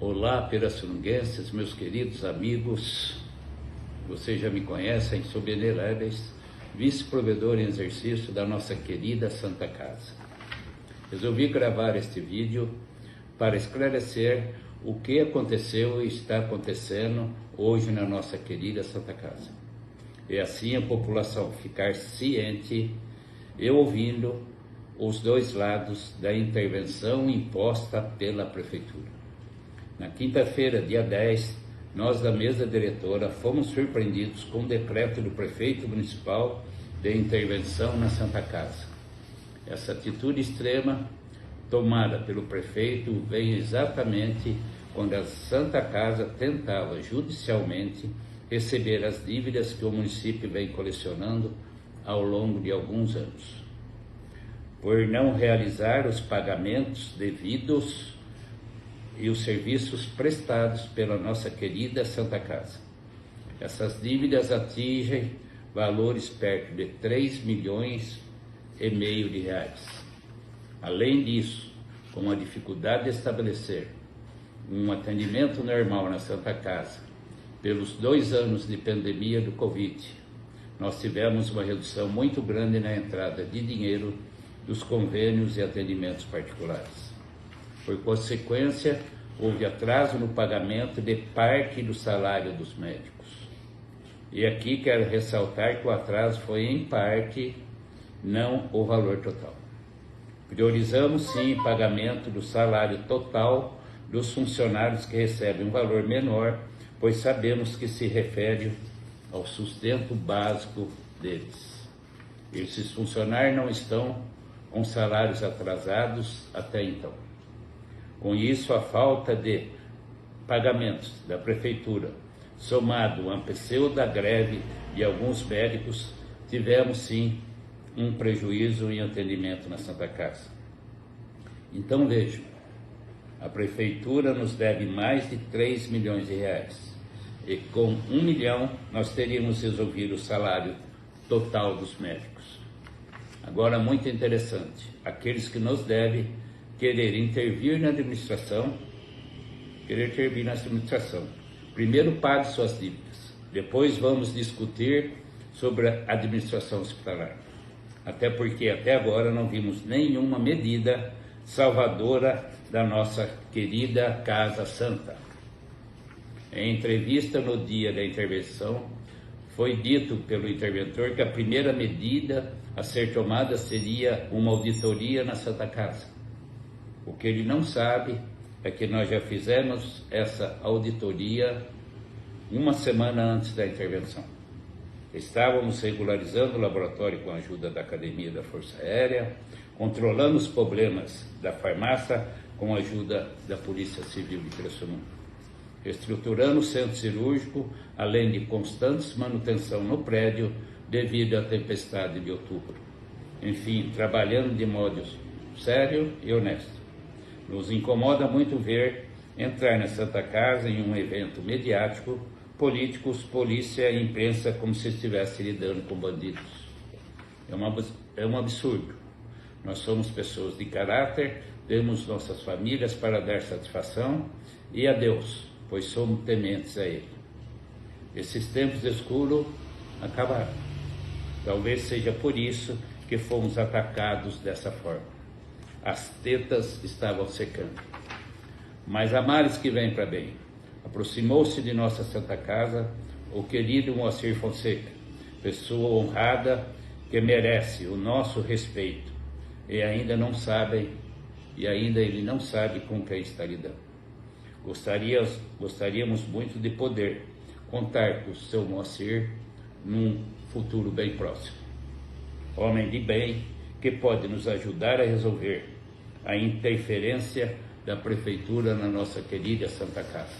Olá, pirassununguenses, meus queridos amigos. Vocês já me conhecem, sou Benê Leves, vice-provedor em exercício da nossa querida Santa Casa. Resolvi gravar este vídeo para esclarecer o que aconteceu e está acontecendo hoje na nossa querida Santa Casa. E assim a população ficar ciente e ouvindo os dois lados da intervenção imposta pela Prefeitura. Na quinta-feira, dia 10, nós da mesa diretora fomos surpreendidos com o decreto do prefeito municipal de intervenção na Santa Casa. Essa atitude extrema tomada pelo prefeito vem exatamente quando a Santa Casa tentava judicialmente receber as dívidas que o município vem colecionando ao longo de alguns anos. Por não realizar os pagamentos devidos e os serviços prestados pela nossa querida Santa Casa. Essas dívidas atingem valores perto de 3,5 milhões de reais. Além disso, com a dificuldade de estabelecer um atendimento normal na Santa Casa, pelos 2 anos de pandemia do Covid, nós tivemos uma redução muito grande na entrada de dinheiro dos convênios e atendimentos particulares. Por consequência, houve atraso no pagamento de parte do salário dos médicos. E aqui quero ressaltar que o atraso foi em parte, não o valor total. Priorizamos sim o pagamento do salário total dos funcionários que recebem um valor menor, pois sabemos que se refere ao sustento básico deles. Esses funcionários não estão com salários atrasados até então. Com isso, a falta de pagamentos da Prefeitura, somado a pseudo greve de alguns médicos, tivemos sim um prejuízo em atendimento na Santa Casa. Então vejam, a Prefeitura nos deve mais de 3 milhões de reais e com 1 milhão nós teríamos resolvido o salário total dos médicos. Agora, muito interessante, aqueles que nos devem querer intervir na administração, primeiro pague suas dívidas, depois vamos discutir sobre a administração hospitalar. Até porque até agora não vimos nenhuma medida salvadora da nossa querida Casa Santa. Em entrevista no dia da intervenção, foi dito pelo interventor que a primeira medida a ser tomada seria uma auditoria na Santa Casa. O que ele não sabe é que nós já fizemos essa auditoria uma semana antes da intervenção. Estávamos regularizando o laboratório com a ajuda da Academia da Força Aérea, controlando os problemas da farmácia com a ajuda da Polícia Civil de Pirassununga, reestruturando o centro cirúrgico, além de constantes manutenção no prédio devido à tempestade de outubro. Enfim, trabalhando de modo sério e honesto. Nos incomoda muito ver entrar na Santa Casa em um evento mediático, políticos, polícia e imprensa como se estivesse lidando com bandidos. É um absurdo. Nós somos pessoas de caráter, temos nossas famílias para dar satisfação e a Deus, pois somos tementes a Ele. Esses tempos escuros acabaram. Talvez seja por isso que fomos atacados dessa forma. As tetas estavam secando. Mas há males que vêm para bem. Aproximou-se de nossa Santa Casa o querido Moacir Fonseca, pessoa honrada que merece o nosso respeito e ainda ele não sabe com quem está lidando. Gostaríamos muito de poder contar com o seu Moacir num futuro bem próximo. Homem de bem que pode nos ajudar a resolver a interferência da Prefeitura na nossa querida Santa Casa.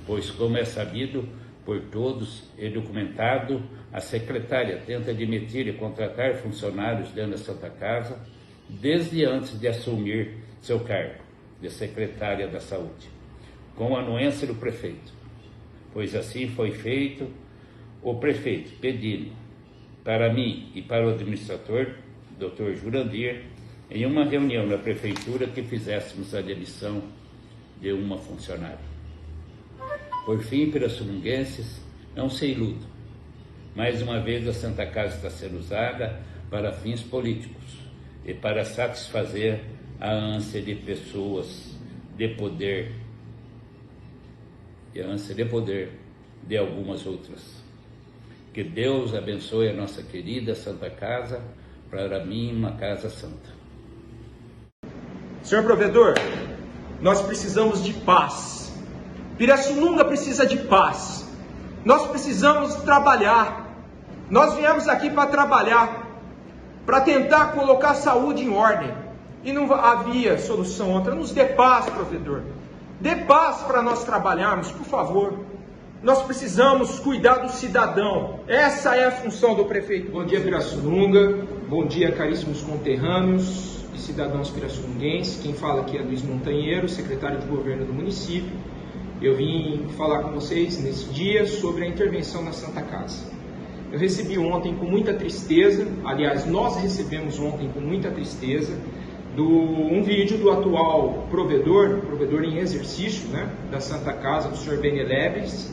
Pois, como é sabido por todos e documentado, a secretária tenta demitir e contratar funcionários dentro da Santa Casa desde antes de assumir seu cargo de secretária da Saúde, com a anuência do prefeito. Pois assim foi feito, o prefeito pedindo para mim e para o administrador, Dr. Jurandir, em uma reunião na prefeitura que fizéssemos a demissão de uma funcionária. Por fim, pirassununguenses, não se iludam. Mais uma vez a Santa Casa está sendo usada para fins políticos e para satisfazer a ânsia de pessoas de poder, e a ânsia de poder de algumas outras. Que Deus abençoe a nossa querida Santa Casa, para mim uma casa santa. Senhor provedor, nós precisamos de paz. Pirassununga precisa de paz. Nós precisamos trabalhar. Nós viemos aqui para trabalhar, para tentar colocar a saúde em ordem. E não havia solução outra. Nos dê paz, provedor. Dê paz para nós trabalharmos, por favor. Nós precisamos cuidar do cidadão. Essa é a função do prefeito. Bom dia, Pirassununga. Bom dia, caríssimos conterrâneos e cidadãos pirassununguenses. Quem fala aqui é Luiz Montanheiro, secretário de governo do município. Eu vim falar com vocês nesse dia sobre a intervenção na Santa Casa. Eu recebi ontem com muita tristeza, aliás, nós recebemos ontem com muita tristeza, um vídeo do atual provedor em exercício, né, da Santa Casa, do senhor Beneleves,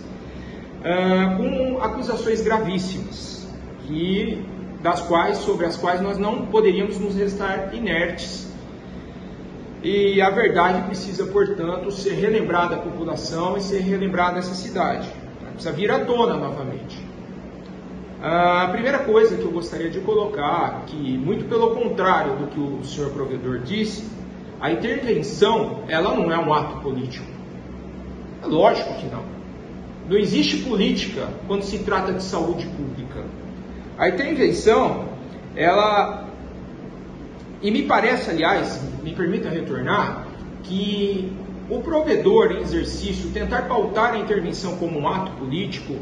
com acusações gravíssimas, sobre as quais nós não poderíamos nos restar inertes. E a verdade precisa, portanto, ser relembrada à população e ser relembrada a essa cidade. Precisa vir à tona novamente. A primeira coisa que eu gostaria de colocar, que muito pelo contrário do que o senhor provedor disse, a intervenção, ela não é um ato político. É lógico que não. Não existe política quando se trata de saúde pública. A intervenção, ela... E me parece, aliás, me permita retornar, que o provedor em exercício tentar pautar a intervenção como um ato político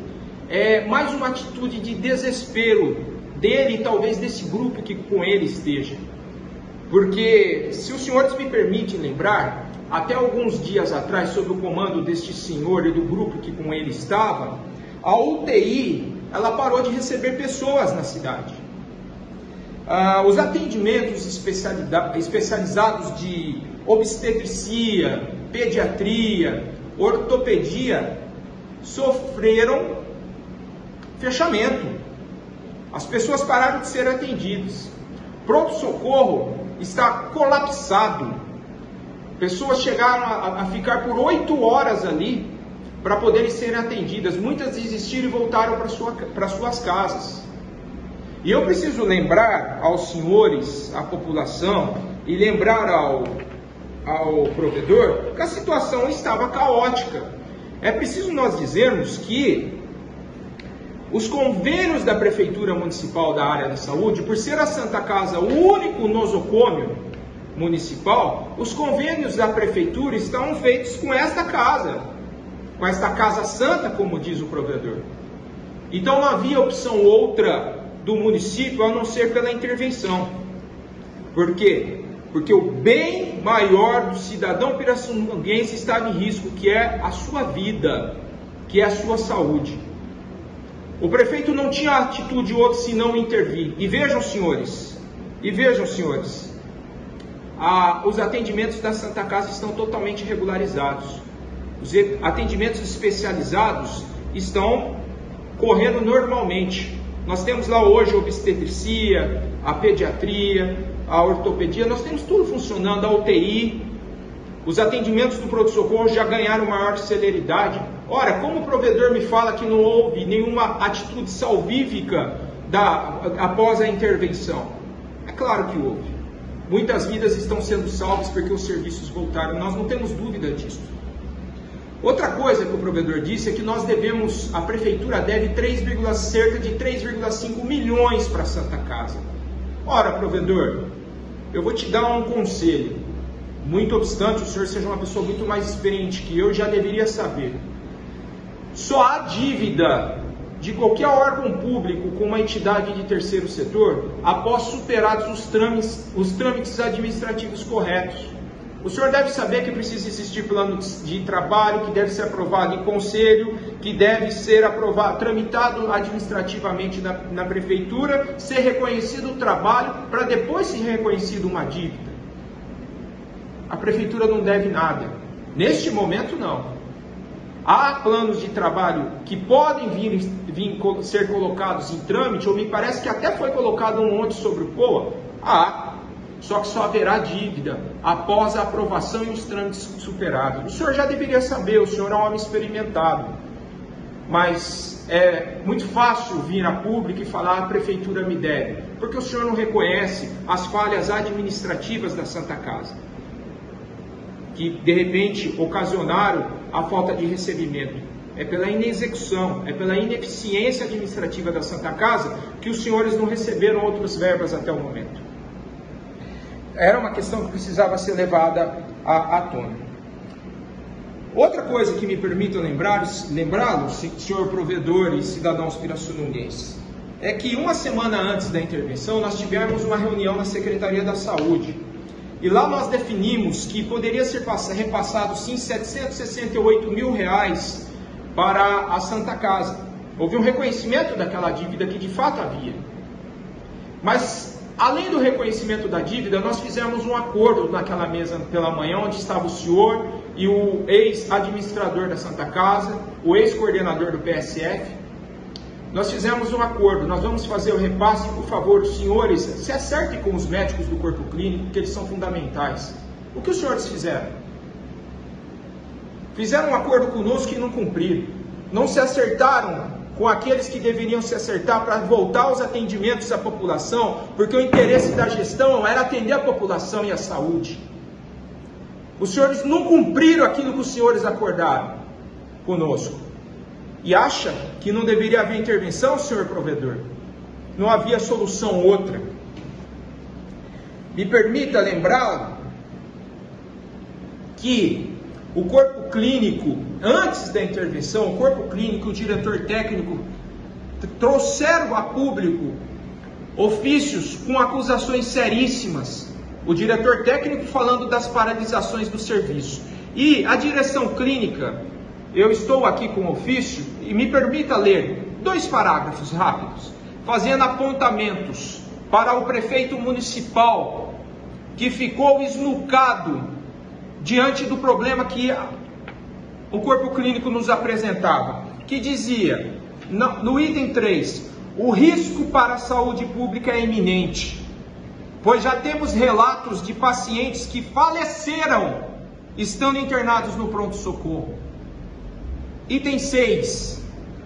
é mais uma atitude de desespero dele e talvez desse grupo que com ele esteja. Porque, se os senhores me permitem lembrar, até alguns dias atrás, sob o comando deste senhor e do grupo que com ele estava, a UTI ela parou de receber pessoas na cidade. Os atendimentos especializados de obstetricia, pediatria, ortopedia sofreram fechamento. As pessoas pararam de ser atendidas. Pronto-socorro está colapsado. Pessoas chegaram a ficar por 8 horas ali para poderem ser atendidas. Muitas desistiram e voltaram para suas casas. E eu preciso lembrar aos senhores, à população, e lembrar ao provedor que a situação estava caótica. É preciso nós dizermos que os convênios da Prefeitura Municipal da área da saúde, por ser a Santa Casa o único nosocômio municipal, os convênios da Prefeitura estão feitos com esta casa santa, como diz o provedor. Então não havia opção outra do município a não ser pela intervenção. Por quê? Porque o bem maior do cidadão pirassununguense está em risco, que é a sua vida, que é a sua saúde. O prefeito não tinha atitude outra senão intervir. E vejam, senhores, os atendimentos da Santa Casa estão totalmente regularizados. Os atendimentos especializados estão correndo normalmente. Nós temos lá hoje a obstetricia, a pediatria, a ortopedia, nós temos tudo funcionando, a UTI. Os atendimentos do pronto-socorro já ganharam maior celeridade. Ora, como o provedor me fala que não houve nenhuma atitude salvífica após a intervenção? É claro que houve. Muitas vidas estão sendo salvas porque os serviços voltaram, nós não temos dúvida disso. Outra coisa que o provedor disse é que a prefeitura deve cerca de 3,5 milhões para a Santa Casa. Ora, provedor, eu vou te dar um conselho. Muito obstante o senhor seja uma pessoa muito mais experiente que eu, já deveria saber. Só há dívida de qualquer órgão público com uma entidade de terceiro setor após superados os trâmites administrativos corretos. O senhor deve saber que precisa existir plano de trabalho, que deve ser aprovado em conselho, que deve ser tramitado administrativamente na prefeitura, ser reconhecido o trabalho, para depois ser reconhecido uma dívida. A prefeitura não deve nada. Neste momento, não. Há planos de trabalho que podem vir ser colocados em trâmite, ou me parece que até foi colocado um ontem sobre o POA. Só que só haverá dívida após a aprovação e os trâmites superados. O senhor já deveria saber, o senhor é um homem experimentado. Mas é muito fácil vir a público e falar: a prefeitura me deve, porque o senhor não reconhece as falhas administrativas da Santa Casa, que de repente ocasionaram a falta de recebimento. É pela inexecução, é pela ineficiência administrativa da Santa Casa que os senhores não receberam outras verbas até o momento. Era uma questão que precisava ser levada à tona. Outra coisa que me permito lembrá-lo, senhor provedor e cidadãos pirassununguenses, é que uma semana antes da intervenção nós tivemos uma reunião na Secretaria da Saúde. E lá nós definimos que poderia ser repassado sim R$768 mil para a Santa Casa. Houve um reconhecimento daquela dívida que de fato havia. Mas, além do reconhecimento da dívida, nós fizemos um acordo naquela mesa pela manhã, onde estava o senhor e o ex-administrador da Santa Casa, o ex-coordenador do PSF. Nós fizemos um acordo, nós vamos fazer o repasse, por favor, os senhores, se acertem com os médicos do corpo clínico, porque eles são fundamentais. O que os senhores fizeram? Fizeram um acordo conosco e não cumpriram. Não se acertaram com aqueles que deveriam se acertar para voltar aos atendimentos à população, porque o interesse da gestão era atender a população e a saúde. Os senhores não cumpriram aquilo que os senhores acordaram conosco. E acha que não deveria haver intervenção, senhor provedor? Não havia solução outra. Me permita lembrá-lo que o corpo clínico, antes da intervenção, o corpo clínico e o diretor técnico trouxeram a público ofícios com acusações seríssimas. O diretor técnico falando das paralisações do serviço. E a direção clínica, eu estou aqui com o ofício, e me permita ler 2 parágrafos rápidos, fazendo apontamentos para o prefeito municipal, que ficou esnucado diante do problema que o corpo clínico nos apresentava, que dizia, no item 3, o risco para a saúde pública é iminente, pois já temos relatos de pacientes que faleceram estando internados no pronto-socorro. Item 6,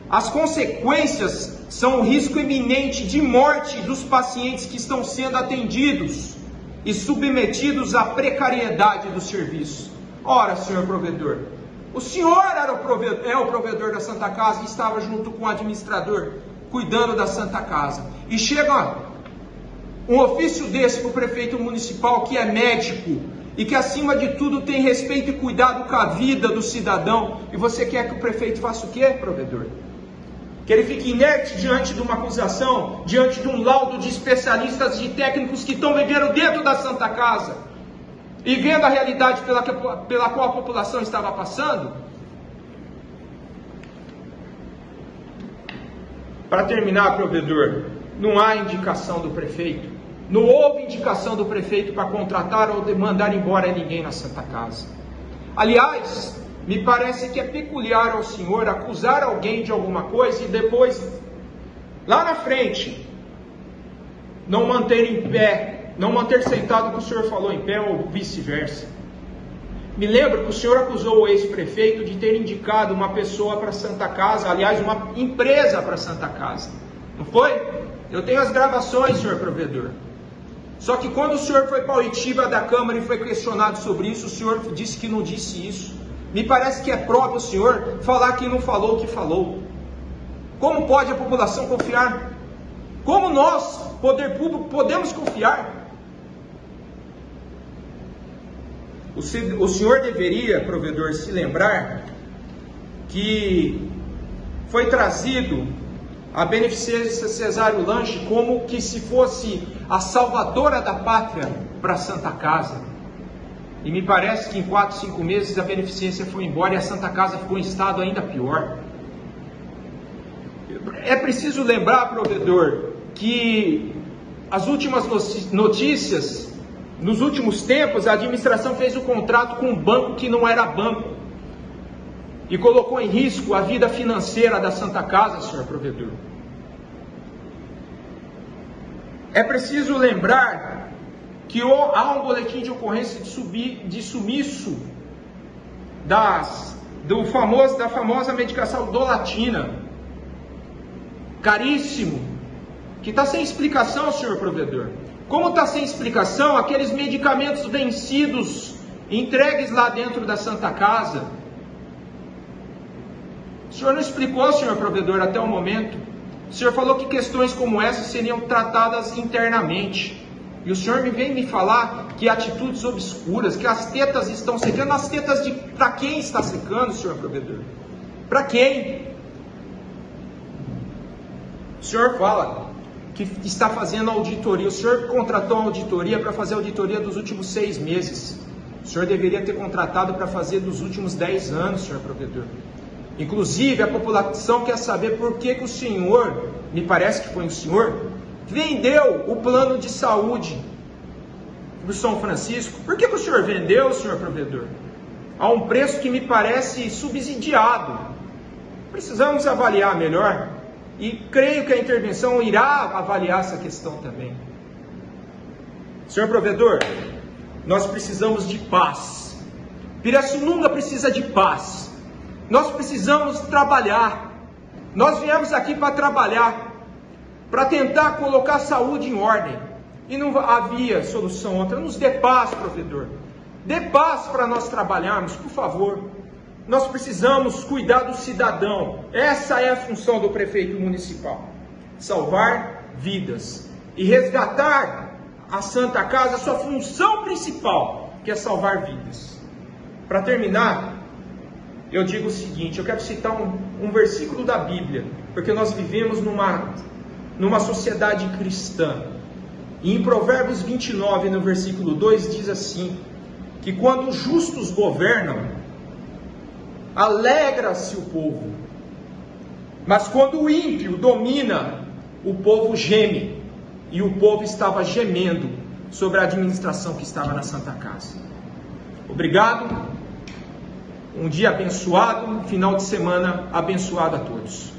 as consequências são o risco iminente de morte dos pacientes que estão sendo atendidos e submetidos à precariedade do serviço. Ora, senhor provedor, o senhor é o provedor da Santa Casa e estava junto com o administrador, cuidando da Santa Casa. E chega um ofício desse para o prefeito municipal, que é médico, e que acima de tudo tem respeito e cuidado com a vida do cidadão, e você quer que o prefeito faça o quê, provedor? Que ele fique inerte diante de uma acusação, diante de um laudo de especialistas, de técnicos que estão vivendo dentro da Santa Casa e vendo a realidade pela qual a população estava passando? Para terminar, provedor, não há indicação do prefeito, não houve indicação do prefeito para contratar ou mandar embora ninguém na Santa Casa. Aliás, me parece que é peculiar ao senhor acusar alguém de alguma coisa e depois, lá na frente, não manter em pé, não manter sentado o que o senhor falou em pé ou vice-versa. Me lembro que o senhor acusou o ex-prefeito de ter indicado uma pessoa para a Santa Casa, aliás, uma empresa para a Santa Casa. Não foi? Eu tenho as gravações, senhor provedor. Só que quando o senhor foi para a oitiva da Câmara e foi questionado sobre isso, o senhor disse que não disse isso. Me parece que é próprio o senhor falar que não falou o que falou. Como pode a população confiar? Como nós, poder público, podemos confiar? O senhor deveria, provedor, se lembrar que foi trazido a beneficência Cesário Lanche como que se fosse a salvadora da pátria para a Santa Casa. E me parece que em 4, 5 meses a beneficência foi embora e a Santa Casa ficou em estado ainda pior. É preciso lembrar, provedor, que as últimas notícias nos últimos tempos, a administração fez um contrato com um banco que não era banco e colocou em risco a vida financeira da Santa Casa, senhor provedor. É preciso lembrar que há um boletim de ocorrência de sumiço da famosa medicação Dolatina, caríssimo, que está sem explicação, senhor provedor. Como está sem explicação aqueles medicamentos vencidos, entregues lá dentro da Santa Casa? O senhor não explicou, senhor provedor, até o momento. O senhor falou que questões como essa seriam tratadas internamente. E o senhor vem me falar que atitudes obscuras, que as tetas estão secando. As tetas para quem está secando, senhor provedor? Para quem? O senhor fala que está fazendo auditoria. O senhor contratou uma auditoria para fazer a auditoria dos últimos 6 meses. O senhor deveria ter contratado para fazer dos últimos 10 anos, senhor provedor. Inclusive, a população quer saber por que o senhor, me parece que foi o senhor, vendeu o plano de saúde do São Francisco. Por que o senhor vendeu, senhor provedor? A um preço que me parece subsidiado. Precisamos avaliar melhor. E creio que a intervenção irá avaliar essa questão também. Senhor provedor, nós precisamos de paz. Pirassununga precisa de paz. Nós precisamos trabalhar. Nós viemos aqui para trabalhar, para tentar colocar a saúde em ordem. E não havia solução outra. Nos dê paz, provedor. Dê paz para nós trabalharmos, por favor. Nós precisamos cuidar do cidadão. Essa é a função do prefeito municipal. Salvar vidas. E resgatar a Santa Casa, a sua função principal, que é salvar vidas. Para terminar, eu digo o seguinte, eu quero citar um versículo da Bíblia, porque nós vivemos numa sociedade cristã. E em Provérbios 29, no versículo 2, diz assim, que quando os justos governam, alegra-se o povo, mas quando o ímpio domina, o povo geme, e o povo estava gemendo sobre a administração que estava na Santa Casa. Obrigado, um dia abençoado, final de semana abençoado a todos.